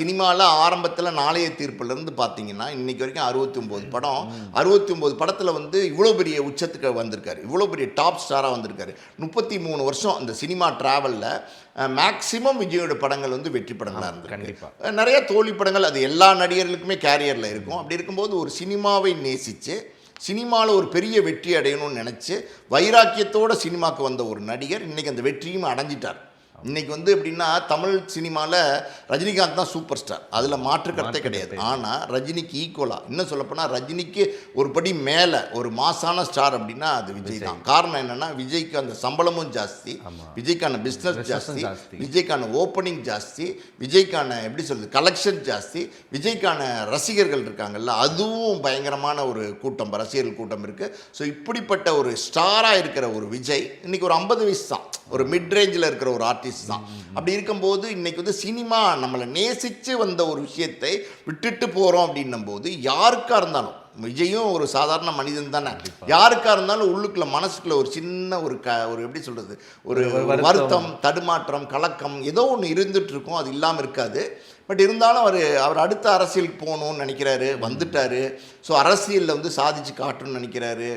சினிமாவில் ஆரம்பத்தில் நாளைய தீர்ப்புலேருந்து பார்த்தீங்கன்னா இன்றைக்கி வரைக்கும் 69 படம். 69 படத்தில் வந்து இவ்வளோ பெரிய உச்சத்துக்கு வந்திருக்காரு, இவ்வளோ பெரிய டாப் ஸ்டாராக வந்திருக்காரு. 33 வருஷம் அந்த சினிமா ட்ராவலில் மேக்சிமம் விஜயோட படங்கள் வந்து வெற்றி படங்களாக இருந்தது. கண்டிப்பாக நிறைய தோல்வி படங்கள் அது எல்லா நடிகர்களுக்குமே கேரியரில் இருக்கும். அப்படி இருக்கும்போது ஒரு சினிமாவை நேசித்து சினிமாவில் ஒரு பெரிய வெற்றி அடையணும்னு நினச்சி வைராக்கியத்தோடு சினிமாவுக்கு வந்த ஒரு நடிகர் இன்றைக்கி அந்த வெற்றியும் அடைஞ்சிட்டார். இன்றைக்கி வந்து எப்படின்னா தமிழ் சினிமாவில் ரஜினிகாந்த் தான் சூப்பர் ஸ்டார், அதில் மாற்று கருத்தே கிடையாது. ஆனால் ரஜினிக்கு ஈக்குவலாக, இன்னும் சொல்லப்போனால் ரஜினிக்கு ஒரு படி மேலே ஒரு மாசான ஸ்டார் அப்படின்னா அது விஜய் தான். காரணம் என்னென்னா விஜய்க்கு அந்த சம்பளமும் ஜாஸ்தி, விஜய்க்கான பிஸ்னஸ் ஜாஸ்தி, விஜய்க்கான ஓப்பனிங் ஜாஸ்தி, விஜய்க்கான எப்படி சொல்கிறது கலெக்ஷன் ஜாஸ்தி, விஜய்க்கான ரசிகர்கள் இருக்காங்கல்ல அதுவும் பயங்கரமான ஒரு கூட்டம், ரசிகர்கள் கூட்டம் இருக்குது. ஸோ இப்படிப்பட்ட ஒரு ஸ்டாராக இருக்கிற ஒரு விஜய் இன்றைக்கி ஒரு 50 வயசு தான், ஒரு மிட் ரேஞ்சில் இருக்கிற ஒரு ஆர்டிஸ்ட் தான். அப்படி இருக்கும்போது இன்னைக்கு வந்து சினிமா நம்மளை நேசித்து வந்த ஒரு விஷயத்தை விட்டுட்டு போகிறோம் அப்படின்னும் போது யாருக்காக இருந்தாலும், விஜயும் ஒரு சாதாரண மனிதன் தானே, யாருக்காக இருந்தாலும் உள்ளுக்குள்ள மனசுக்குள்ள ஒரு சின்ன ஒரு எப்படி சொல்கிறது ஒரு வருத்தம், தடுமாற்றம், கலக்கம் ஏதோ ஒன்று இருந்துட்டு இருக்கும். அது இல்லாமல் இருக்காது. பட் இருந்தாலும் அவர் அடுத்த அரசியலுக்கு போகணும்னு நினைக்கிறாரு, வந்துட்டார். ஸோ அரசியலில் வந்து சாதிச்சு காட்டணும்னு நினைக்கிறாரு.